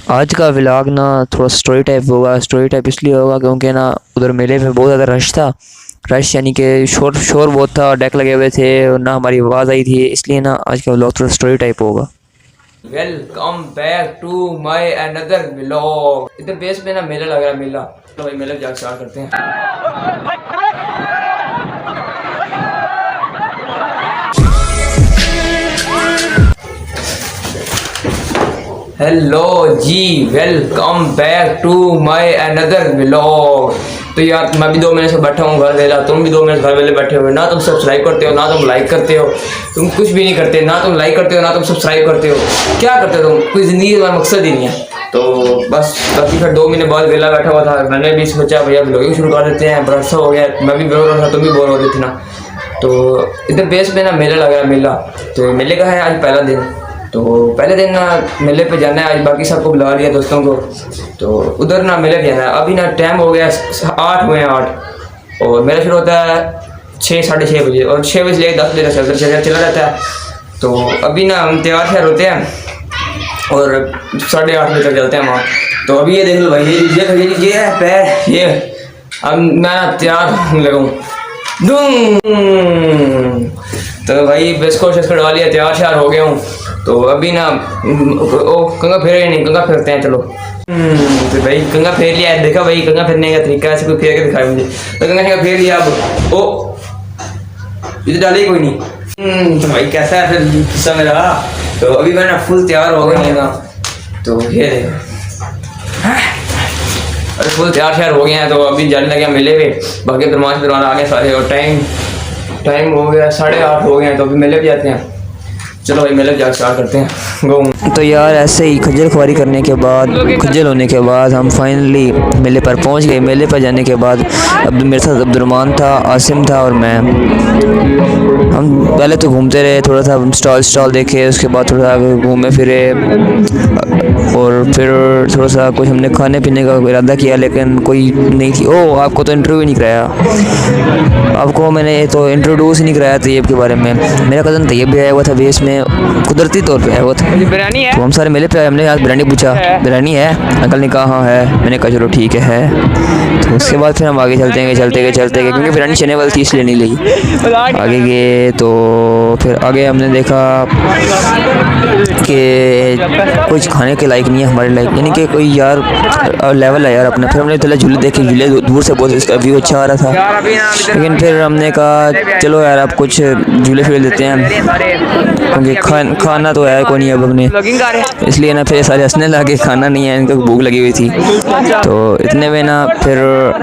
आज का व्लॉग ना थोड़ा स्टोरी टाइप होगा। स्टोरी टाइप इसलिए होगा क्योंकि ना उधर मेले में बहुत ज़्यादा रश था। रश यानी कि शोर शोर बहुत था, डेक लगे हुए थे और ना हमारी आवाज़ आई थी, इसलिए ना आज का व्लॉग थोड़ा स्टोरी टाइप होगा। Welcome back to my another vlog. इधर बेस में ना मेला लग रहा है, मेला। तो भाई मेले जाकर स्टार्ट करते हैं। हेलो जी, welcome back to my another vlog. तो यार मैं भी 2 महीने से बैठा हूँ घर वेला, तुम भी 2 महीने घर वेले बैठे हुए। ना तुम सब्सक्राइब करते हो, ना तुम लाइक करते हो, तुम कुछ भी नहीं करते। ना तुम लाइक करते हो, ना तुम सब्सक्राइब करते हो। क्या करते हो तुम? कोई ज़िंदगी का मकसद ही नहीं है। तो बस बाकी फिर 2 महीने बाद वेला बैठा हुआ था, मैंने भी सोचा भैया व्लॉगिंग शुरू कर देते हैं। बड़ा अच्छा हो गया, मैं भी बोर हो रहा था, तुम भी बोर हो रही थी ना। तो इधर बेस में ना मेला लगा है, मेला। तो मेले का है आज पहला दिन। तो पहले दिन ना मेले पे जाना है आज, बाकी सबको बुला लिया दोस्तों को। तो उधर ना मेले जाना है। अभी ना टाइम हो गया 8 हुए हैं, 8 और मेला शुरू होता है 6 साढ़े 6 बजे और 6 बजे लेकर 10 बजे तक चला रहता है। तो अभी ना हम तैयार शैयार होते हैं और 8:30 बजे तक चलते हैं वहाँ। तो अभी ये देख लो भाई, ये है पैर, ये अब मैं तैयार लगूँ तो भाई बिस्कुट शिस्कुट डाल लिया, तैयार श्यार हो गया हूँ। तो अभी ना ओ कंगा फेरे नहीं, कंगा फेरते हैं चलो। तो भाई कंगा फेर लिया है, देखा भाई कंगा फेरने का तरीका ऐसे कोई फेर के दिखाया मुझे। तो कंगा शंगा फेर लिया। अब ओ इधर डाले कोई नहीं। तो भाई कैसा है फिर किस्सा मेरा। तो अभी मैं ना फुल तैयार हो गया ना। तो ये देखो, अरे फुल तैयार श्यार हो गए हैं। तो अभी जाने लगे मेले पे। बाकी दरमाश दरवान आ गए सारे और टाइम हो गया 8:30 हो गए हैं। तो अभी मेले पे जाते हैं। चलो भाई मेले जाकर स्टार्ट करते हैं। तो यार ऐसे ही खज्जल खुआरी करने के बाद, खज्जल होने के बाद हम फाइनली मेले पर पहुंच गए। मेले पर जाने के बाद मेरे साथ अब्दुर्रहमान था, आसिम था और मैं। हम पहले तो घूमते रहे, थोड़ा सा स्टॉल देखे, उसके बाद थोड़ा सा घूमे फिरे और फिर थोड़ा सा कुछ हमने खाने पीने का इरादा किया, लेकिन कोई नहीं थी। ओह आपको तो इंटरव्यू नहीं कराया, आपको मैंने तो इंट्रोड्यूस ही नहीं कराया तैयब के बारे में। मेरा कज़न तैयब भी आया हुआ था बेस में, कुदरती तौर पे आया हुआ था। बिरयानी है? तो हम सारे मेले पे आए, हमने आज बिरयानी पूछा, बिरयानी है? अंकल ने कहा हाँ है। मैंने कहा चलो ठीक है। तो उसके बाद फिर हम आगे चलते गए क्योंकि बिरयानी चने वाली थी इसलिए नहीं ली। आगे गए तो फिर आगे हमने देखा कि कुछ खाने के लायक नहीं है हमारे लायक, यानी कि कोई यार लेवल है यार अपना। फिर हमने थोड़ा झूले देखे, झूले दूर से बहुत इसका व्यू अच्छा आ रहा था, लेकिन फिर हमने कहा चलो यार अब कुछ झूले फिर देते हैं क्योंकि खाना तो है कोई नहीं अब अपने, इसलिए ना फिर सारे हंसने लगे। खाना नहीं है, इनको भूख लगी हुई थी। तो इतने में ना फिर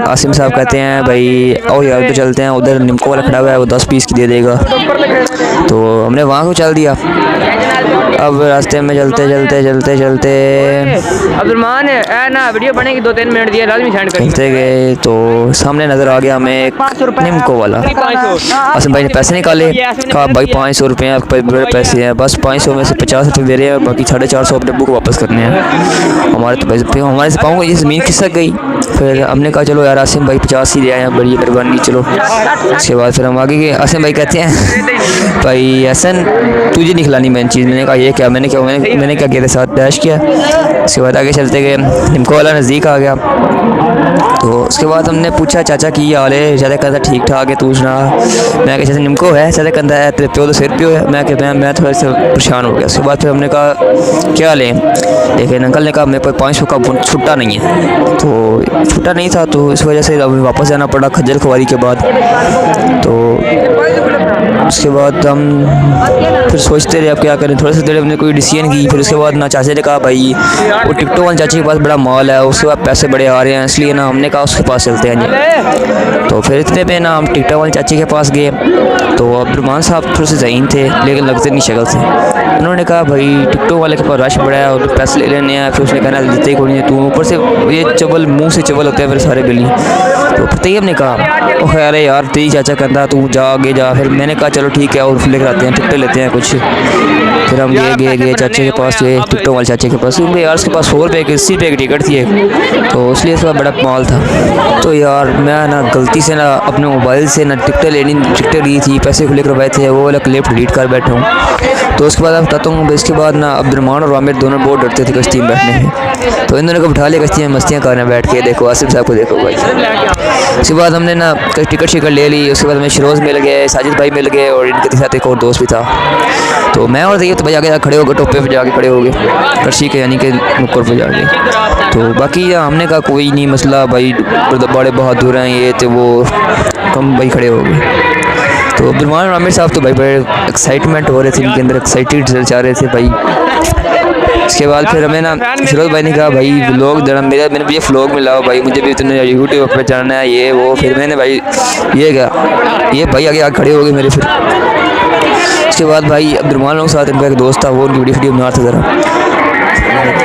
आसिम साहब कहते हैं भाई आओ यार तो चलते हैं, उधर निम्को वाला खड़ा हुआ है वो 10 पीस की दे देगा। तो हमने वहाँ को चल दिया। अब रास्ते में चलते अब्दुर्रहमान है ना, वीडियो बनेगी 2-3 मिनट दिया लाजमी सेंड करेंगे। चलते गए तो सामने नज़र आ गया हमें निम्को वाला। आसिम भाई ने पैसे निकाले, कहा भाई 500 रुपये आपके पास बड़े पैसे हैं, बस 500 में से 50 रुपये दे रहे हैं, बाकी 450 अपने बुक वापस करने हैं। हमारे तो पैसे हमारे से पाऊँगा, ये ज़मीन खिसक गई। फिर हमने कहा चलो यार आसिम भाई 50 ही दे आए हैं, बड़ी मेहरबानी चलो। उसके बाद फिर हम आगे गए। आसिम भाई कहते हैं भाई एहसन तुझे नहीं खिलानी मैंने चीज़। मैंने कहा ये क्या, मैंने क्या किया, साथ डैश किया। उसके बाद आगे चलते गए, निम्को वाला नज़दीक आ गया। तो उसके बाद हमने पूछा चाचा की हाल है? चाचा कहता ठीक ठाक है, तू सुना? मैं कहा चाचा निम्को है? चाचा कहता है तेरे प्यो तो सिर प्यो है। मैं कहता मैं थोड़ा सा परेशान हो गया। उसके बाद फिर हमने कहा क्या लें, लेकिन अंकल ने कहा मेरे पास 500 का छुट्टा नहीं है। तो छुट्टा नहीं था तो इस वजह से वापस जाना पड़ा खज्जल खुआरी के बाद। तो उसके बाद हम फिर सोचते रहे अब क्या करें, थोड़ी सी देर हमने कोई डिसीजन की। फिर उसके बाद ना चाचा ने कहा भाई वो टिकटॉक वाले चाचे के पास बड़ा मॉल है, उसके बाद पैसे बड़े आ रहे हैं, इसलिए ना हमने कहा उसके पास चलते हैं जी। तो फिर इतने पे ना हम टिकटॉक वाले चाचे के पास गए। तो अब्दुर्रहमान साहब थोड़े से ज़हीन थे लेकिन लगते नहीं शक्ल से। उन्होंने कहा भाई टिकटॉक वाले के पास रश बड़ा है और पैसे ले लेने हैं। फिर उसने कहना देते ही कोई नहीं, तू ऊपर से ये चबल मुँह से चबल होते हैं फिर सारे बिल्ली। तो तैयब ने कहा ओ खैर है यार तेरी चाचा कहता तू जा आगे जा। फिर मैंने कहा चलो ठीक है और लेकर आते हैं, टिकटें लेते हैं कुछ। फिर हम गए चाचे के पास, गए टिकटों वाले चाचे के पास, क्योंकि यार उसके पास 100 रुपये की 80 रुपये की टिकट थी एक, तो इसलिए उसका बड़ा माल था। तो यार मैं ना गलती से ना अपने मोबाइल से ना टिकटें ली थी, पैसे खुले करवाए थे, वो वाला क्लिप डिलीट कर बैठा हूँ। तो उसके बाद आप बताता हूँ, इसके बाद ना अब्दुर्रहमान और आमिर दोनों बहुत डरते थे कश्ती में बैठने में। तो इन दोनों को बिठा लिया कश्ती में, मस्तियाँ कर रहे हैं बैठ के। देखो आसिफ साहब को देखो भाई। उसके बाद हमने ना टिकट शिकट ले ली। उसके बाद हमें शरोज मिल गए, साजिद भाई मिल गए और इनके साथ एक और दोस्त भी था। तो मैं और तैयब तो भाई आगे खड़े हो गए, टोपे पे जाके खड़े हो गए कर्शी के यानी कि नुक्कड़ पे जाके। तो बाकी हमने कहा कोई नहीं मसला भाई, बड़े बहादुर हैं ये तो वो, हम भाई खड़े हो गए। तो अब्दुलरहमान और आमिर साहब तो भाई बड़े एक्साइटमेंट हो रहे थे, इनके अंदर एक्साइटेड जा रहे थे भाई। उसके बाद फिर हमें ना फिरोज भाई ने कहा भाई व्लॉग देना, मैंने भी व्लॉग में लाओ भाई, मुझे भी तुमने यूट्यूब पे चढ़ना है ये वो। फिर मैंने भाई ये क्या ये भाई आगे खड़े हो गए मेरे। फिर उसके बाद भाई अब्दुलरहमान लोग साथ इनका एक दोस्त था, वो उनकी वीडियो बना था ज़रा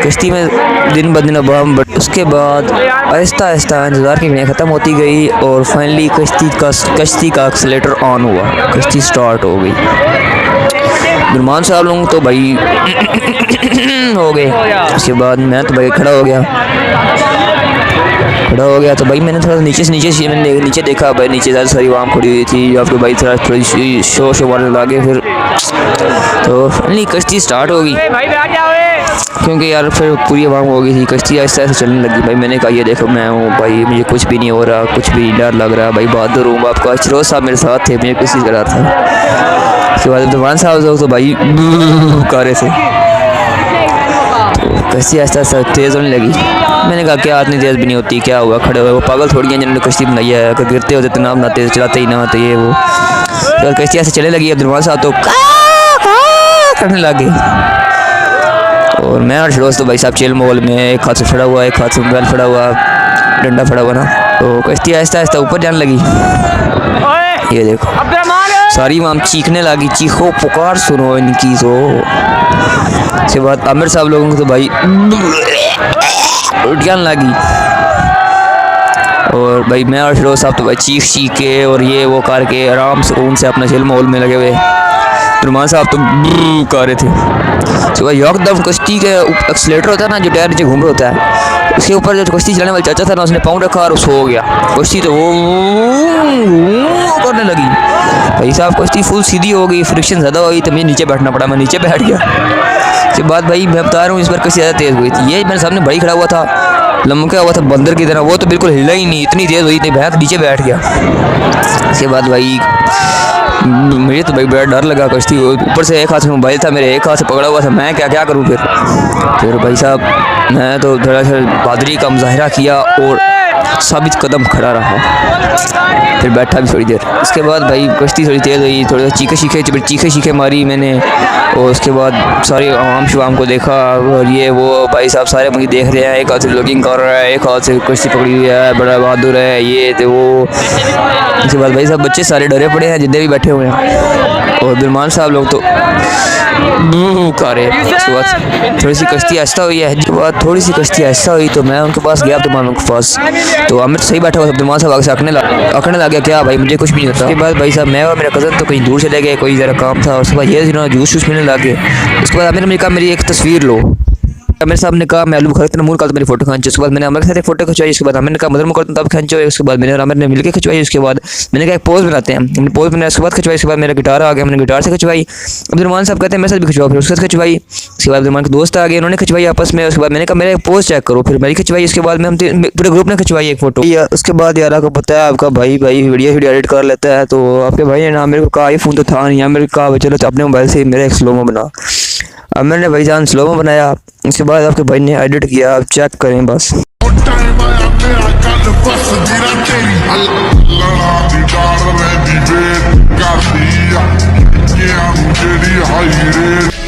कश्ती में दिन ब दिन अब हम। बट उसके बाद आहिस्ता आहिस्ता इंतज़ार की घड़ियाँ ख़त्म होती गई और फाइनली कश्ती का एक्सीलेटर ऑन हुआ, कश्ती स्टार्ट हो गई। अब्दुलरहमान साहब लोग तो भाई हो गए। उसके बाद मैं तो भाई खड़ा हो गया तो भाई मैंने थोड़ा नीचे से मैंने नीचे देखा भाई, नीचे ज़्यादा सारी आवाम खड़ी हुई थी आपको भाई, थोड़ी शो मारने लगे। फिर तो फाइनली कश्ती स्टार्ट हो गई क्योंकि यार फिर पूरी आवाम हो गई थी, कश्ती ऐसे चलने लगी भाई। मैंने कहा ये देखो मैं हूँ भाई, मुझे कुछ भी नहीं हो रहा, कुछ भी डर लग रहा भाई, बहादुर हूँ। आपका शरोज साहब मेरे साथ थे, मुझे किसी तरह था। उसके बाद अब्दुलरहमान साहब तो भाई कर रहे थे, तो कश्ती ऐसा ऐसा तेज़ होने लगी। मैंने कहा क्या इतनी तेज़ भी नहीं होती, क्या हुआ खड़े हुए, वो पागल थोड़ी हैं जिन्होंने कश्ती बनाई है, अगर गिरते होते तो ना बनाते, चलाते ही ना होते ये वो। तो कश्ती ऐसे चलने लगी, अब्दुलरहमान साहब तो करने लगे और मैं और शरोज तो भाई साहब चिल माहौल में, एक हाथ से फड़ा हुआ, एक हाथ से मोबाइल फड़ा हुआ, डंडा फड़ा हुआ ना। तो कश्ती आहिस्ता आहिस्ता ऊपर जाने लगी। ये देखो सारी आवाम चीखने लगी, चीखो पुकार सुनो इनकी। तो उसके बाद आमिर साहब लोगों को तो भाई उल्टियाँ लगी और भाई मैं और शरोज साहब तो भाई चीख के और ये वो करके आराम सुकून से अपना चिल माहौल में लगे हुए। अब्दुलरहमान साहब तो कर रहे थे। तो भाई एकदम कश्ती के एक्सीलेटर होता है ना जो टायर नीचे घूम रहा होता है, उसके ऊपर जो कश्ती चलाने वाला चाचा था ना, उसने पाँव रखा और सो गया। कश्ती तो वो करने लगी भाई साहब, कश्ती फुल सीधी हो गई, फ्रिक्शन ज़्यादा हो गई तो मुझे नीचे बैठना पड़ा, मैं नीचे बैठ गया। उसके बाद भाई मैं बता रहा हूँ इस बार कश्ती ज़्यादा तेज़ हुई थी। ये मेरे सामने भाई खड़ा हुआ था, लमका हुआ था बंदर की तरह, वो तो बिल्कुल हिला ही नहीं, इतनी तेज़ हुई थी, भैंस नीचे बैठ गया। उसके बाद भाई मुझे तो भाई बड़ा डर लगा, कश्ती ऊपर से एक हाथ में मोबाइल था मेरे, एक हाथ से पकड़ा हुआ था, मैं क्या करूं। फिर भाई साहब मैं तो थोड़ा सा बहादुरी का मुजाहरा किया और साबित कदम खड़ा रहा, फिर बैठा भी थोड़ी देर। उसके बाद भाई कश्ती थोड़ी तेज़ हुई, थोड़ा चीखे शीखे मारी मैंने और उसके बाद सारे आवाम शुवाम को देखा और ये वो भाई साहब सारे मुझे देख रहे हैं, एक हाथ से लॉगिंग कर रहा है, एक हाथ से कश्ती पकड़ी हुई है, बड़ा बहादुर है ये तो वो। उसके बाद भाई साहब बच्चे सारे डरे पड़े हैं जितने भी बैठे हुए हैं और अब्दुलरहमान साहब लोग तो कर रहे हैं। उसके बाद थोड़ी सी कश्ती आहिस्ता हुई है, उसके बाद थोड़ी सी कश्ती आहिस्ता हुई तो मैं उनके पास गया अब्दुलरहमान के पास, तो आमिर सही बैठा हुआ था, अब्दुलरहमान साहब आगे से आकने लग गया क्या भाई मुझे कुछ भी नहीं होता। उसके बाद भाई साहब मैं और मेरा कज़न तो कहीं दूर चले गए, कोई ज़रा काम था। उसके बाद ये जिन्होंने जूस पीने लगे। उसके बाद आमिर ने कहा मेरी एक तस्वीर लो, आमिर साहब ने कहा मैं आलू बुखारा इतना मुँह निकाल मेरी फोटो खींची। उसके बाद मैंने आमिर के साथ एक फोटो खिंचवाई। उसके बाद आमिर ने कहा मदर मुकर तब खींचो। उसके बाद मैंने और आमिर ने मिलकर खिंचवाई। उसके बाद मैंने कहा एक पोज बनाते हैं, हमने पोज बनाया। उसके बाद खिंचवाई। उसके बाद मेरा गिटार आ गया, मैंने गिटार से खिंचवाई। अब्दुलरहमान साहब कहते हैं मेरे साथ भी खिंचवाओ, फिर उसके साथ खिंचवाई। उसके बाद अब्दुलरहमान के दोस्त आ गए, उन्होंने खिंचवाई आपस में। उसके बाद मैंने कहा मेरा एक पोज चेक करो, फिर मेरी खिंचवाई। उसके बाद में हम पूरे ग्रुप ने खिंचवाई एक फोटो। उसके बाद यार आपको पता है आपका भाई वीडियो एडिट कर लेता है, तो आपके भाई ने ना मेरे को कहा आईफोन तो था नहीं, मेरे को कहा चलो अपने मोबाइल से मेरा एक स्लोमो बना। अब मैंने भाईजान स्लोमो बनाया। उसके बाद आपके भाई ने एडिट किया, आप चेक करें बस। लड़ा दी डाल रही दी वेट कर दिया ये मुझे हाई रेट